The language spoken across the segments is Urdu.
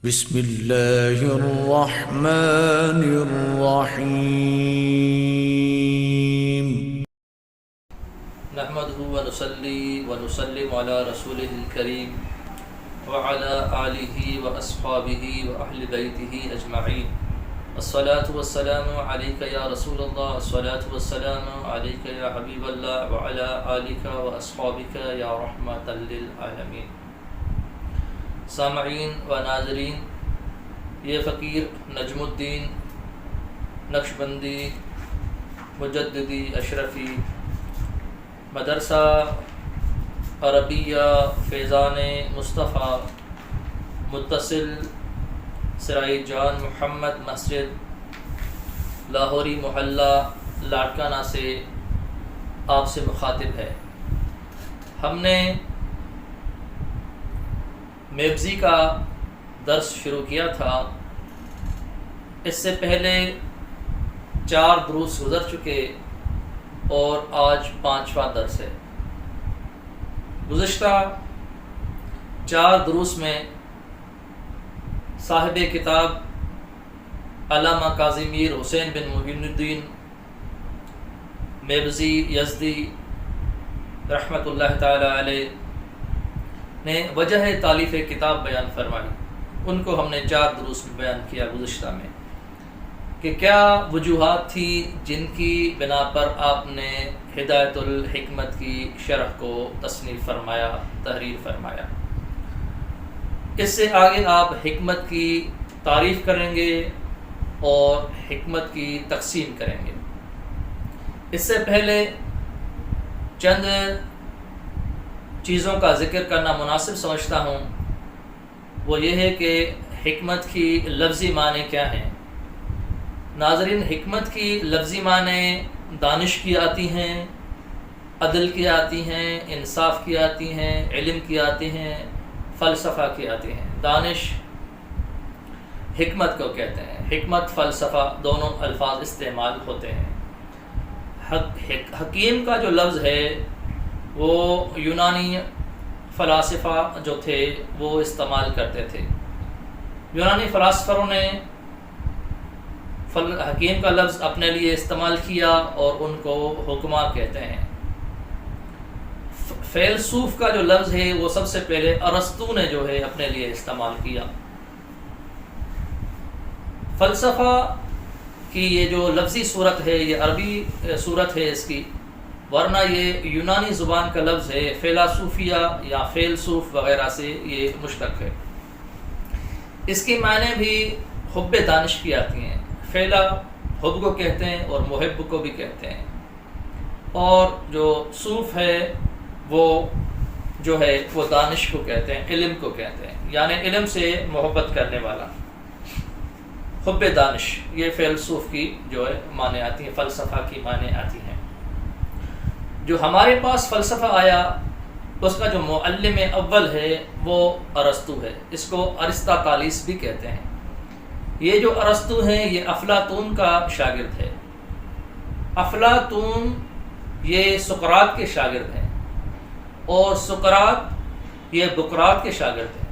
بسم اللہ الرحمن الرحیم نحمده ونصلي ونسلم على رسوله الكريم وعلى آله وأصحابه وأهل بيته أجمعين. الصلاة والسلام عليك يا رسول الله، الصلاة والسلام عليك يا حبيب الله، وعلى آلك وأصحابك يا رحمة للعالمين. سامعین و ناظرین، یہ فقیر نجم الدین نقشبندی مجددی اشرفی مدرسہ عربیہ فیضان مصطفیٰ متصل سرائی جان محمد مسجد لاہوری محلہ لاڑکانہ سے آپ سے مخاطب ہے. ہم نے میبزی کا درس شروع کیا تھا. اس سے پہلے 4 دروس گزر چکے اور آج 5واں درس ہے. گزشتہ 4 دروس میں صاحب کتاب علامہ قاضی میر حسین بن معین الدین میبزی یزدی رحمۃ اللہ تعالی علیہ نے وجہ تالیف کتاب بیان فرمائی. ان کو ہم نے 4 دروس میں بیان کیا گزشتہ میں کہ کیا وجوہات تھی جن کی بنا پر آپ نے ہدایت الحکمت کی شرح کو تصنیف فرمایا، تحریر فرمایا. اس سے آگے آپ حکمت کی تعریف کریں گے اور حکمت کی تقسیم کریں گے. اس سے پہلے چند چیزوں کا ذکر کرنا مناسب سمجھتا ہوں. وہ یہ ہے کہ حکمت کی لفظی معنی کیا ہیں. ناظرین، حکمت کی لفظی معنی دانش کی آتی ہیں، عدل کی آتی ہیں، انصاف کی آتی ہیں، علم کی آتی ہیں، فلسفہ کی آتی ہیں. دانش حکمت کو کہتے ہیں. حکمت فلسفہ دونوں الفاظ استعمال ہوتے ہیں. حکیم کا جو لفظ ہے وہ یونانی فلاسفہ جو تھے وہ استعمال کرتے تھے. یونانی فلاسفروں نے حکیم کا لفظ اپنے لیے استعمال کیا اور ان کو حکما کہتے ہیں. فیلسوف کا جو لفظ ہے وہ سب سے پہلے ارسطو نے جو ہے اپنے لیے استعمال کیا. فلسفہ کی یہ جو لفظی صورت ہے یہ عربی صورت ہے اس کی، ورنہ یہ یونانی زبان کا لفظ ہے. فیلاسوفیہ یا فیلسوف وغیرہ سے یہ مشتق ہے. اس کی معنی بھی حب دانش کی آتی ہیں. فیلا حب کو کہتے ہیں اور محب کو بھی کہتے ہیں، اور جو صوف ہے وہ جو ہے وہ دانش کو کہتے ہیں، علم کو کہتے ہیں، یعنی علم سے محبت کرنے والا. حب دانش یہ فیلسوف کی جو ہے معنی آتی ہیں، فلسفہ کی معنی آتی ہیں. جو ہمارے پاس فلسفہ آیا اس کا جو معلم اول ہے وہ ارسطو ہے. اس کو ارسطاطالیس بھی کہتے ہیں. یہ جو ارسطو ہیں یہ افلاطون کا شاگرد ہے. افلاطون یہ سقراط کے شاگرد ہیں، اور سقراط یہ بقراط کے شاگرد ہیں،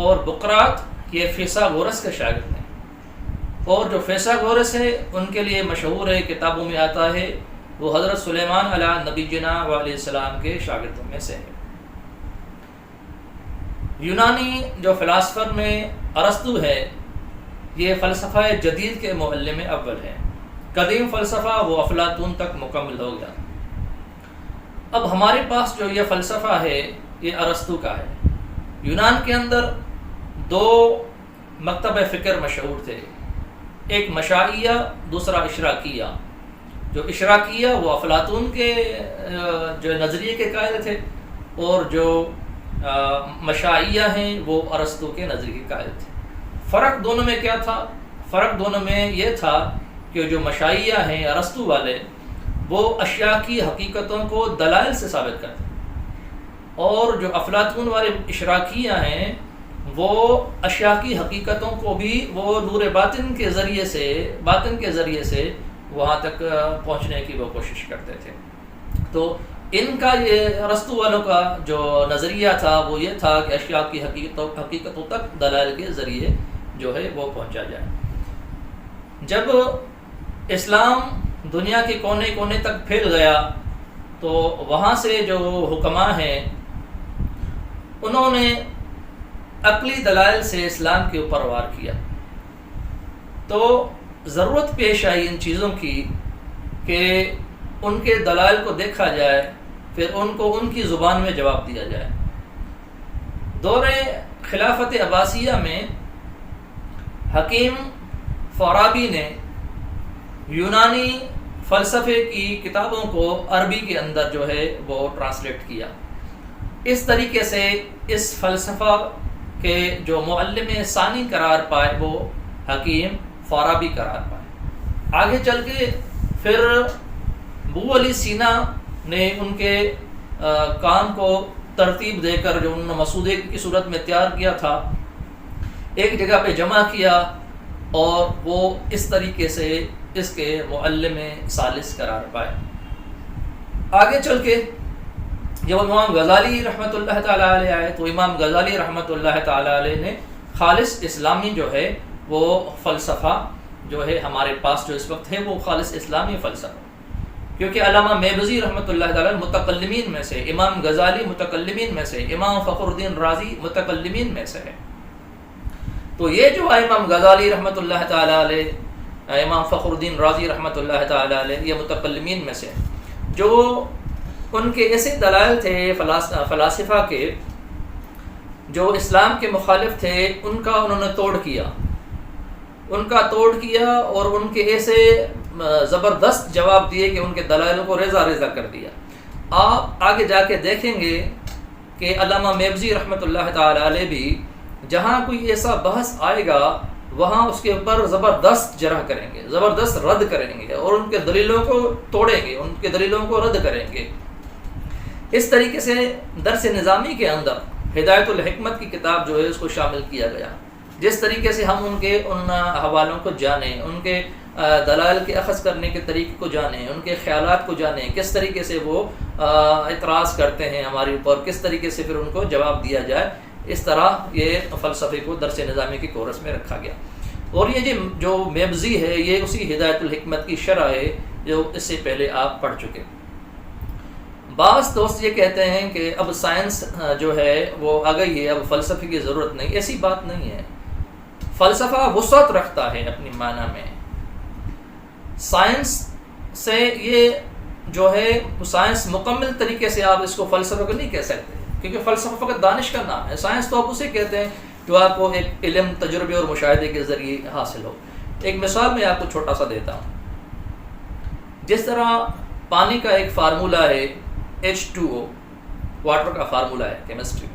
اور بقراط یہ فیثاغورس کے شاگرد ہیں. اور جو فیثاغورس ہے ان کے لیے مشہور ہے، کتابوں میں آتا ہے، وہ حضرت سلیمان علیہ نبینا علیہ السلام کے شاگردوں میں سے ہے. یونانی جو فلاسفر میں ارسطو ہے یہ فلسفہ جدید کے معلم اول ہے. قدیم فلسفہ وہ افلاطون تک مکمل ہو گیا. اب ہمارے پاس جو یہ فلسفہ ہے یہ ارسطو کا ہے. یونان کے اندر 2 مکتب فکر مشہور تھے، ایک مشائیہ، دوسرا اشراقیہ. جو اشراقیہ وہ افلاطون کے جو نظریے کے قائل تھے، اور جو مشائیہ ہیں وہ ارسطو کے نظریے کے قائل تھے. فرق دونوں میں کیا تھا؟ فرق دونوں میں یہ تھا کہ جو مشائیہ ہیں ارسطو والے وہ اشیاء کی حقیقتوں کو دلائل سے ثابت کرتے ہیں، اور جو افلاطون والے اشراقیہ ہیں وہ اشیاء کی حقیقتوں کو بھی وہ نور باطن کے ذریعے سے وہاں تک پہنچنے کی وہ کوشش کرتے تھے. تو ان کا یہ ارسطو والوں کا جو نظریہ تھا وہ یہ تھا کہ اشیاء کی حقیقتوں تک دلائل کے ذریعے جو ہے وہ پہنچا جائے۔ جب اسلام دنیا کے کونے کونے تک پھیل گیا تو وہاں سے جو حکماء ہیں انہوں نے عقلی دلائل سے اسلام کے اوپر وار کیا، تو ضرورت پیش آئی ان چیزوں کی کہ ان کے دلائل کو دیکھا جائے، پھر ان کو ان کی زبان میں جواب دیا جائے۔ دور خلافت عباسیہ میں حکیم فارابی نے یونانی فلسفے کی کتابوں کو عربی کے اندر جو ہے وہ ٹرانسلیٹ کیا۔ اس طریقے سے اس فلسفہ کے جو معلم ثانی قرار پائے وہ حکیم فارابی قرار پائے۔ آگے چل کے پھر ابو علی سینا نے ان کے کام کو ترتیب دے کر جو انہوں نے مسودے کی صورت میں تیار کیا تھا ایک جگہ پہ جمع کیا، اور وہ اس طریقے سے اس کے معلم ثالث قرار پائے۔ آگے چل کے جب امام غزالی رحمۃ اللہ تعالیٰ علیہ آئے تو امام غزالی رحمۃ اللہ تعالیٰ علیہ نے خالص اسلامی جو ہے وہ فلسفہ جو ہے ہمارے پاس جو اس وقت ہے وہ خالص اسلامی فلسفہ، کیونکہ علامہ میبزی رحمۃ اللہ تعالیٰ متکلمین میں سے، امام غزالی متکلمین میں سے، امام فخر الدین رازی متکلمین میں سے ہے۔ تو یہ جو امام غزالی رحمۃ اللہ تعالیٰ علیہ، امام فخر الدین رازی رحمۃ اللہ تعالیٰ علیہ، یہ متکلمین میں سے جو ان کے ایسے دلائل تھے فلاسفہ کے جو اسلام کے مخالف تھے، ان کا انہوں نے توڑ کیا، ان کا توڑ کیا، اور ان کے ایسے زبردست جواب دیے کہ ان کے دلائلوں کو ریزہ ریزہ کر دیا۔ آپ آگے جا کے دیکھیں گے کہ علامہ میبزی رحمۃ اللہ تعالیٰ علیہ بھی جہاں کوئی ایسا بحث آئے گا وہاں اس کے اوپر زبردست جرح کریں گے، زبردست رد کریں گے، اور ان کے دلیلوں کو توڑیں گے، ان کے دلیلوں کو رد کریں گے۔ اس طریقے سے درس نظامی کے اندر ہدایت الحکمت کی کتاب جو ہے اس کو شامل کیا گیا، جس طریقے سے ہم ان حوالوں کو جانیں، ان کے دلائل کے اخذ کرنے کے طریقے کو جانیں، ان کے خیالات کو جانیں، کس طریقے سے وہ اعتراض کرتے ہیں ہمارے اوپر، کس طریقے سے پھر ان کو جواب دیا جائے، اس طرح یہ فلسفے کو درس نظامی کی کورس میں رکھا گیا۔ اور یہ جو میبزی ہے یہ اسی ہدایت الحکمت کی شرح ہے جو اس سے پہلے آپ پڑھ چکے۔ بعض دوست یہ کہتے ہیں کہ اب سائنس جو ہے وہ آ گئی ہے، اب فلسفے کی ضرورت نہیں۔ ایسی بات نہیں ہے، فلسفہ وسعت رکھتا ہے اپنی معنی میں۔ سائنس سے یہ جو ہے سائنس مکمل طریقے سے آپ اس کو فلسفہ کو نہیں کہہ سکتے، کیونکہ فلسفہ فقط دانش کا نام ہے۔ سائنس تو آپ اسے کہتے ہیں جو آپ کو ایک علم، تجربے اور مشاہدے کے ذریعے حاصل ہو۔ ایک مثال میں آپ کو چھوٹا سا دیتا ہوں۔ جس طرح پانی کا ایک فارمولہ ہے H2O، واٹر کا فارمولہ ہے کیمسٹری،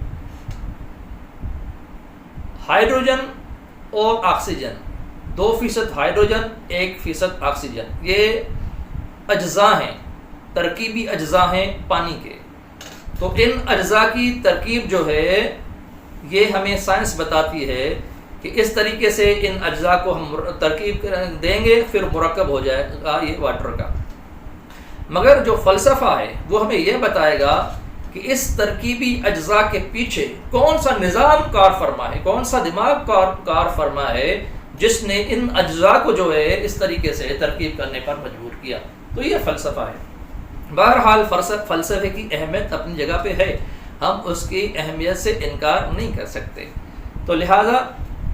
ہائیڈروجن اور آکسیجن، 2% ہائیڈروجن 1% آکسیجن، یہ اجزاء ہیں، ترکیبی اجزاء ہیں پانی کے۔ تو ان اجزاء کی ترکیب جو ہے یہ ہمیں سائنس بتاتی ہے کہ اس طریقے سے ان اجزاء کو ہم ترکیب دیں گے پھر مرکب ہو جائے گا یہ واٹر کا۔ مگر جو فلسفہ ہے وہ ہمیں یہ بتائے گا کہ اس ترکیبی اجزاء کے پیچھے کون سا نظام کار فرما ہے، کون سا دماغ کار فرما ہے جس نے ان اجزاء کو جو ہے اس طریقے سے ترکیب کرنے پر مجبور کیا۔ تو یہ فلسفہ ہے۔ بہرحال فلسفے کی اہمیت اپنی جگہ پہ ہے، ہم اس کی اہمیت سے انکار نہیں کر سکتے۔ تو لہٰذا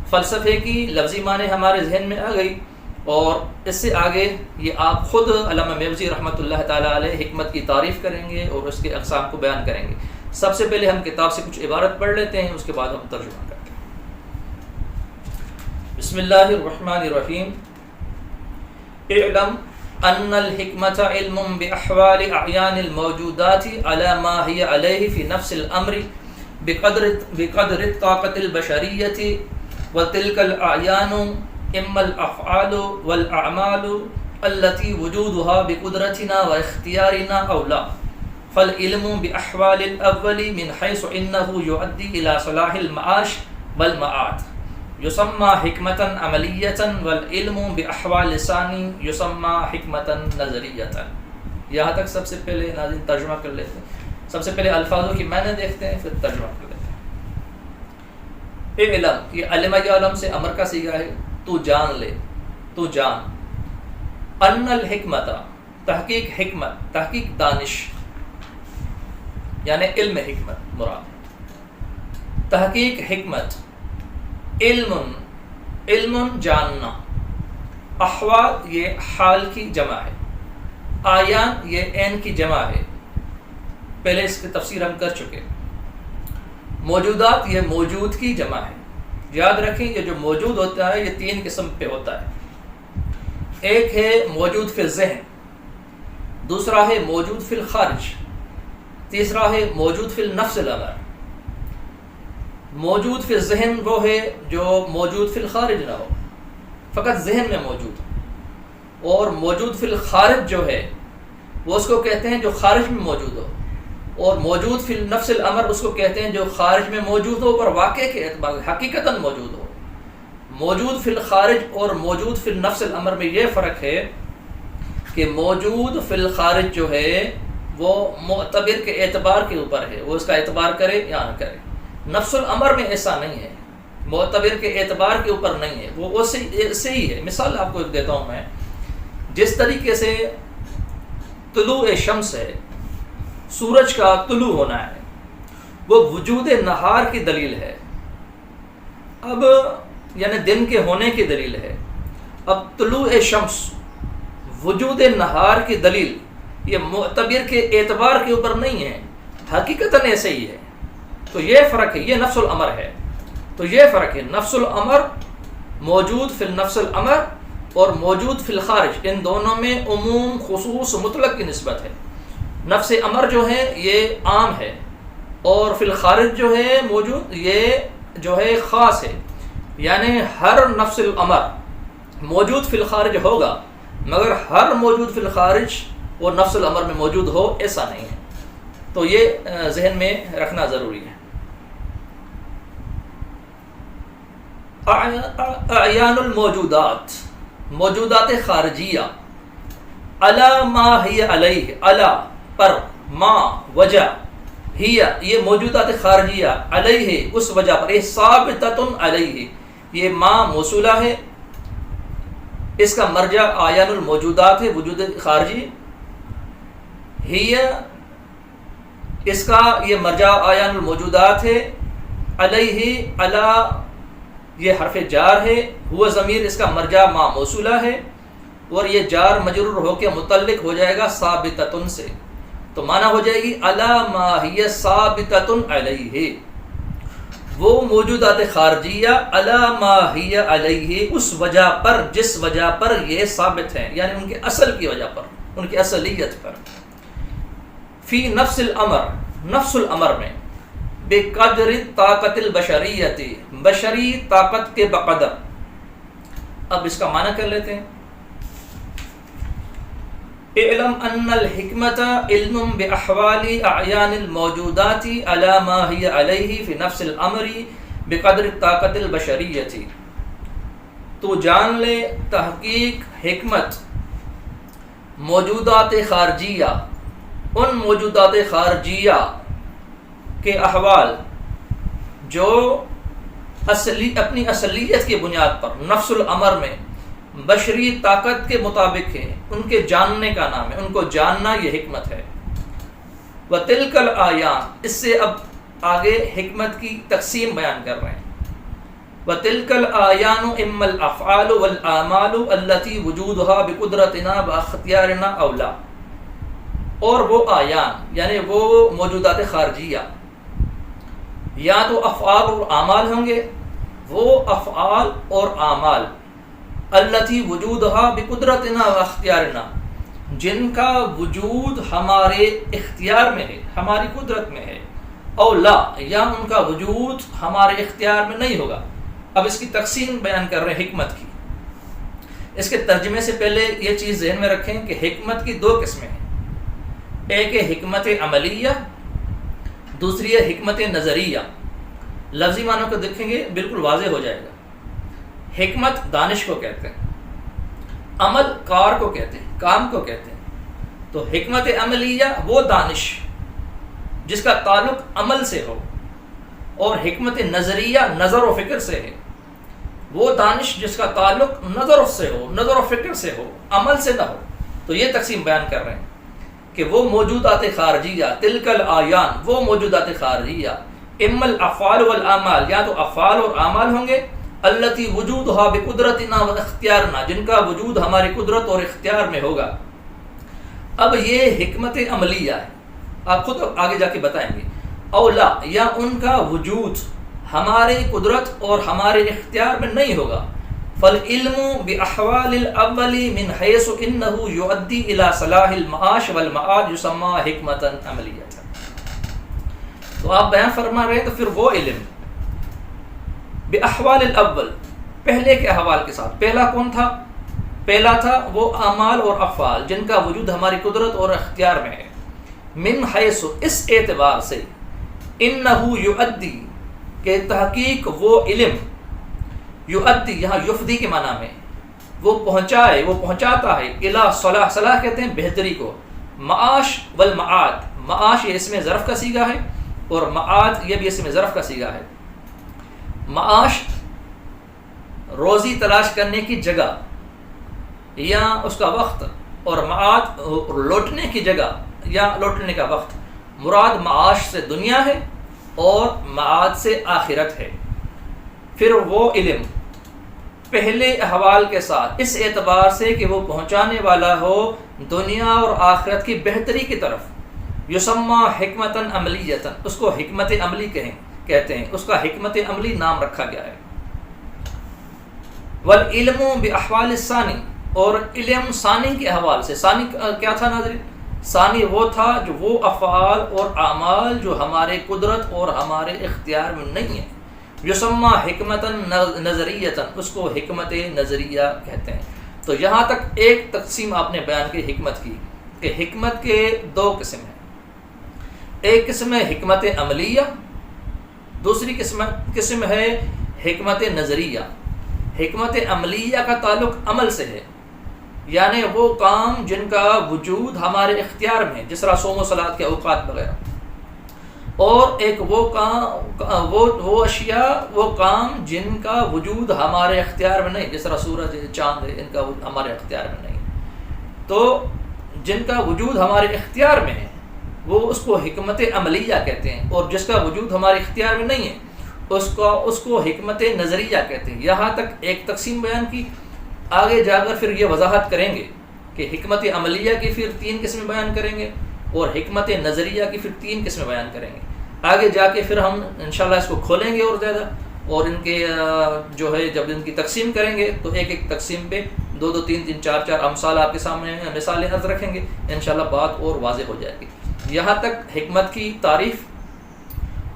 فلسفے کی لفظی معنی ہمارے ذہن میں آ گئی، اور اس سے آگے یہ آپ خود علامہ میبزی رحمۃ اللہ تعالیٰ علیہ حکمت کی تعریف کریں گے اور اس کے اقسام کو بیان کریں گے۔ سب سے پہلے ہم کتاب سے کچھ عبارت پڑھ لیتے ہیں، اس کے بعد ہم ترجمہ کرتے ہیں۔ بسم اللہ الرحمن الرحیم۔ اعلم ان الحکمت علم باحوال اعیان الموجودات على ما هي عليه في نفس الامر بقدر الطاقة البشرية، وتلك الاعیان اما الافعال والاعمال التي وجودها بقدرتنا واختيارنا او لا، فالعلم باحوال الاول من حيث انه يؤدي الى صلاح المعاش والمعاد يسمى حکمتا عملیتا، والعلم باحوال الثانی يسمى حکمتا نظریتا۔ یہاں تک سب سے پہلے ناظرین ترجمہ کر لیتے ہیں. سب سے پہلے الفاظوں کی معنی دیکھتے ہیں، پھر ترجمہ کر لیتے ہیں. علم، یہ علم یا علم سے امر کا صیغہ ہے. تو جان لے، تو جان. ان الحکمت، تحقیق حکمت، تحقیق دانش، یعنی علم حکمت مراد ہے. تحقیق حکمت. علم، علم جاننا. احوال یہ حال کی جمع ہے. آیان یہ عین کی جمع ہے، پہلے اس کی تفسیر ہم کر چکے. موجودات یہ موجود کی جمع ہے. یاد رکھیں یہ جو موجود ہوتا ہے یہ 3 قسم پہ ہوتا ہے. ایک ہے موجود فی الذہن، دوسرا ہے موجود فی الخارج، تیسرا ہے موجود فی النفس الامر. موجود فی الذہن وہ ہے جو موجود فی الخارج نہ ہو، فقط ذہن میں موجود ہو. اور موجود فی الخارج جو ہے وہ اس کو کہتے ہیں جو خارج میں موجود ہو. اور موجود فی النفس الامر اس کو کہتے ہیں جو خارج میں موجود ہو پر واقع کے اعتبار سے حقیقتاً موجود ہو. موجود فی الخارج اور موجود فی النفس الامر میں یہ فرق ہے کہ موجود فی الخارج جو ہے وہ معتبر کے اعتبار کے اوپر ہے، وہ اس کا اعتبار کرے یا نہ کرے. نفس الامر میں ایسا نہیں ہے، معتبر کے اعتبار کے اوپر نہیں ہے، وہ ایسے ہی ہے. مثال آپ کو ایک دیتا ہوں میں. جس طریقے سے طلوع شمس ہے، سورج کا طلوع ہونا ہے، وہ وجود نہار کی دلیل ہے. اب یعنی دن کے ہونے کی دلیل ہے. اب طلوع شمس وجود نہار کی دلیل یہ معتبر کے اعتبار کے اوپر نہیں ہے، حقیقتاً ایسے ہی ہے. تو یہ فرق ہے، یہ نفس الامر ہے. تو یہ فرق ہے، نفس الامر موجود فی النفس الامر اور موجود فی الخارج، ان دونوں میں عموم خصوص مطلق کی نسبت ہے. نفس امر جو ہے یہ عام ہے اور فی الخارج جو ہے موجود یہ جو ہے خاص ہے. یعنی ہر نفس الامر موجود فی الخارج ہوگا، مگر ہر موجود فی الخارج وہ نفس الامر میں موجود ہو ایسا نہیں ہے. تو یہ ذہن میں رکھنا ضروری ہے. اعیان الموجودات، موجودات خارجیہ. علی ما ہی علیہ، علی پر، ما وجہ، ہی یہ موجودات خارجیہ، علیہ اس وجہ پر، یہ ثابتۃ علیہ، یہ ما موصولہ ہے، اس کا مرجع اعیان الموجودات ہے، وجود خارجی. ہی اس کا یہ مرجع اعیان الموجودات ہے. علیہ، علی یہ حرف جار ہے. ہوا ضمیر اس کا مرجع ما موصولہ ہے، اور یہ جار مجرور ہو کے متعلق ہو جائے گا ثابتۃ سے. تو معنی ہو جائے گی علی ما ہی ثابتۃ علیہ، وہ موجودات خارجیہ علی ما ہی علیہ اس وجہ پر جس وجہ پر یہ ثابت ہیں، یعنی ان کے اصل کی وجہ پر، ان کی اصلیت پر. فی نفس الامر، نفس الامر میں، بقدر طاقت البشریت، بشری طاقت کے بقدر. اب اس کا معنی کر لیتے ہیں. اعلم ان الحکمت علم باحوال اعیان الموجودات علی ما ہی علیہ فی نفس الامر بقدر طاقت البشریت. تو جان لے تحقیق حکمت موجودات خارجیہ، ان موجودات خارجیہ کے احوال جو اپنی اصلیت کی بنیاد پر نفس الامر میں بشری طاقت کے مطابق ہے، ان کے جاننے کا نام ہے، ان کو جاننا یہ حکمت ہے. وَتِلْكَ الْآيَانِ، اس سے اب آگے حکمت کی تقسیم بیان کر رہے ہیں. وَتِلْكَ الْآيَانُ إِمَّا الْأَفْعَالُ وَالْآمَالُ الَّتِي وُجُودُهَا بِقُدْرَتِنَا وَاخْتِيَارِنَا أَوْ لَا. اور وہ آیان یعنی وہ موجودات خارجیہ یا تو افعال اور اعمال ہوں گے، وہ افعال اور اعمال التی وجودہا بقدرتنا و اختیارنا، جن کا وجود ہمارے اختیار میں ہے، ہماری قدرت میں ہے. او لا، یا ان کا وجود ہمارے اختیار میں نہیں ہوگا. اب اس کی تقسیم بیان کر رہے ہیں حکمت کی. اس کے ترجمے سے پہلے یہ چیز ذہن میں رکھیں کہ حکمت کی 2 قسمیں ہیں. ایک ہے حکمت عملیہ، دوسری ہے حکمت نظریہ. لفظی معنوں کو دیکھیں گے بالکل واضح ہو جائے گا. حکمت دانش کو کہتے ہیں، عمل کار کو کہتے ہیں، کام کو کہتے ہیں. تو حکمت عملیہ وہ دانش جس کا تعلق عمل سے ہو، اور حکمت نظریہ نظر و فکر سے ہے، وہ دانش جس کا تعلق نظر سے ہو، نظر و فکر سے ہو، عمل سے نہ ہو۔ تو یہ تقسیم بیان کر رہے ہیں کہ وہ موجودات خارجیہ، تلک الآیان، وہ موجودات خارجیہ، اما الافعال والاعمال، یا تو افعال اور اعمال ہوں گے، التی وجودها بقدرتنا و اختیارنا، جن کا وجود ہماری قدرت اور اختیار میں ہوگا۔ اب یہ حکمت عملیہ ہے، آپ خود آگے جا کے بتائیں گے۔ اولا، یا ان کا وجود ہماری قدرت اور ہمارے اختیار میں نہیں ہوگا، فالعلم باحوال الاول من حيث انه يؤدي الى صلاح المعاش والمعاد يسمى حکمت عملیہ۔ تو آپ بیان فرما رہے ہیں، تو پھر وہ علم باحوال الاول، پہلے کے احوال کے ساتھ، پہلا کون تھا؟ پہلا تھا وہ اعمال اور افعال جن کا وجود ہماری قدرت اور اختیار میں ہے، من حیث، اس اعتبار سے، انہو یؤدی، کہ تحقیق وہ علم، یؤدی یہاں یفدی کے معنی میں، وہ پہنچائے، وہ پہنچاتا ہے، الی صلاح، صلاح کہتے ہیں بہتری کو، معاش والمعاد، معاش یہ اسم ظرف کا صیغہ ہے، اور معاد یہ بھی اسم ظرف کا صیغہ ہے۔ معاش روزی تلاش کرنے کی جگہ یا اس کا وقت، اور معاد لوٹنے کی جگہ یا لوٹنے کا وقت۔ مراد معاش سے دنیا ہے اور معاد سے آخرت ہے۔ پھر وہ علم پہلے احوال کے ساتھ، اس اعتبار سے کہ وہ پہنچانے والا ہو دنیا اور آخرت کی بہتری کی طرف، یسمى حکمتاً عملیتاً، اس کو حکمت عملی کہتے ہیں، اس کا حکمت عملی نام رکھا گیا ہے۔ والعلم باحوال الثانی، اور علم ثانی کے احوال سے۔ ثانی کیا تھا ناظرین؟ ثانی وہ تھا جو وہ افعال اور اعمال جو ہمارے قدرت اور ہمارے اختیار میں نہیں ہیں، یسمى حکمتاً نظریتاً، اس کو حکمت نظریہ کہتے ہیں۔ تو یہاں تک ایک تقسیم آپ نے بیان کی حکمت کی، کہ حکمت کے دو قسم ہیں، ایک قسم ہے حکمت عملیہ، دوسری قسم ہے حکمت نظریہ۔ حکمت عملیہ کا تعلق عمل سے ہے، یعنی وہ کام جن کا وجود ہمارے اختیار میں، جس طرح صوم و صلاۃ کے اوقات وغیرہ، اور ایک وہ کام، وہ اشیاء، وہ کام جن کا وجود ہمارے اختیار میں نہیں، جس طرح سورج، چاند ہے، ان کا ہمارے اختیار میں نہیں۔ تو جن کا وجود ہمارے اختیار میں ہے وہ اس کو حکمت عملیہ کہتے ہیں، اور جس کا وجود ہمارے اختیار میں نہیں ہے اس کو حکمت نظریہ کہتے ہیں۔ یہاں تک ایک تقسیم بیان کی، آگے جا کر پھر یہ وضاحت کریں گے کہ حکمت عملیہ کی پھر 3 قسمیں بیان کریں گے، اور حکمت نظریہ کی پھر 3 قسمیں بیان کریں گے۔ آگے جا کے پھر ہم انشاءاللہ اس کو کھولیں گے اور زیادہ، اور ان کے جو ہے جب ان کی تقسیم کریں گے تو ایک ایک تقسیم پہ 2 3 4 امثال آپ کے سامنے مثالیں عرض رکھیں گے، انشاءاللہ بات اور واضح ہو جائے گی۔ یہاں تک حکمت کی تعریف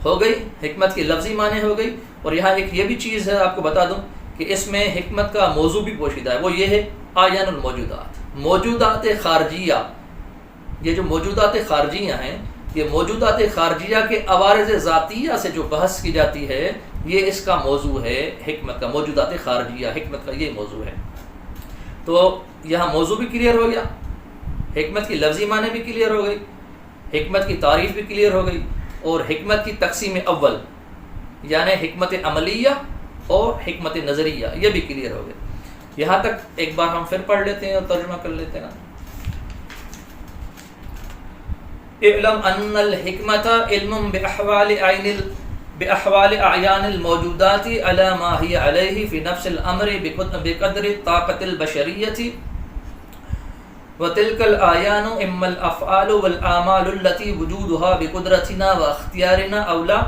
ہو گئی، حکمت کی لفظی معنی ہو گئی، اور یہاں ایک یہ بھی چیز ہے آپ کو بتا دوں کہ اس میں حکمت کا موضوع بھی پوشیدہ ہے، وہ یہ ہے آیان الموجودات، موجودات خارجیہ۔ یہ جو موجودات خارجیہ ہیں، یہ موجودات خارجیہ کے عوارض ذاتیہ سے جو بحث کی جاتی ہے، یہ اس کا موضوع ہے حکمت کا، موجودات خارجیہ، حکمت کا یہ موضوع ہے۔ تو یہاں موضوع بھی کلیئر ہو گیا، حکمت کی لفظی معنی بھی کلیئر ہو گئی، حکمت کی تعریف بھی کلیئر ہو گئی، اور حکمت کی تقسیم اول یعنی حکمت عملیہ اور حکمت نظریہ یہ بھی کلیئر ہو گئی۔ یہاں تک ایک بار ہم پھر پڑھ لیتے ہیں اور ترجمہ کر لیتے ہیں۔ اعلم ان الحکمت علم باحوال اعیان الموجودات علی ما هی علیہ فی نفس الامر بقدر طاقت البشریۃ، وتلك الآیان اما الافعال والاعمال التي وجودها بقدرتنا واختیارنا اولا،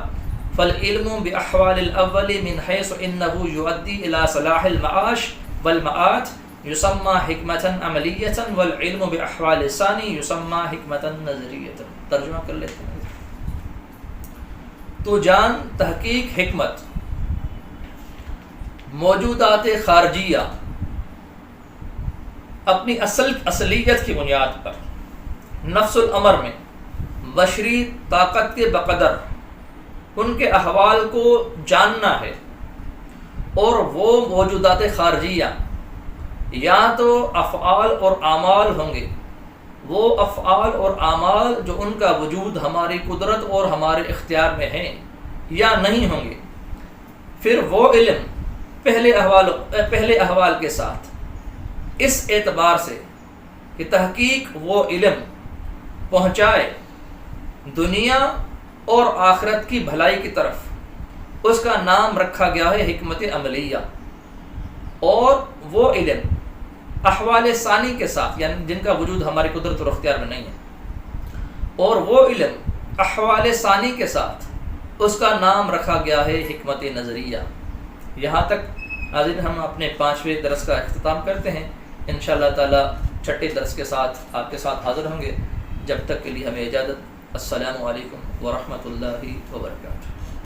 فالعلم باحوال الاول من حيث انه يؤدي الى صلاح المعاش والمعاد يسمى حکمتا عملیتا، والعلم باحوال الثانی يسمى حکمتا نظریتا۔ ترجمہ کر لیتے ہیں۔ تو جان تحقیق حکمت موجودات خارجیہ اپنی اصلیت کی بنیاد پر نفس الامر میں بشری طاقت کے بقدر ان کے احوال کو جاننا ہے، اور وہ موجودات خارجیہ یا تو افعال اور اعمال ہوں گے وہ افعال اور اعمال جو ان کا وجود ہماری قدرت اور ہمارے اختیار میں ہیں یا نہیں ہوں گے، پھر وہ علم پہلے احوال کے ساتھ اس اعتبار سے کہ تحقیق وہ علم پہنچائے دنیا اور آخرت کی بھلائی کی طرف، اس کا نام رکھا گیا ہے حکمت عملیہ۔ اور وہ علم احوال ثانی کے ساتھ، یعنی جن کا وجود ہماری قدرت اور اختیار میں نہیں ہے، اور وہ علم احوال ثانی کے ساتھ اس کا نام رکھا گیا ہے حکمت نظریہ۔ یہاں تک حاضرین ہم اپنے 5ویں درس کا اختتام کرتے ہیں۔ انشاءاللہ تعالی 6ٹھے درس کے ساتھ آپ کے ساتھ حاضر ہوں گے۔ جب تک کے لیے ہمیں اجازت۔ السلام علیکم ورحمۃ اللہ وبرکاتہ۔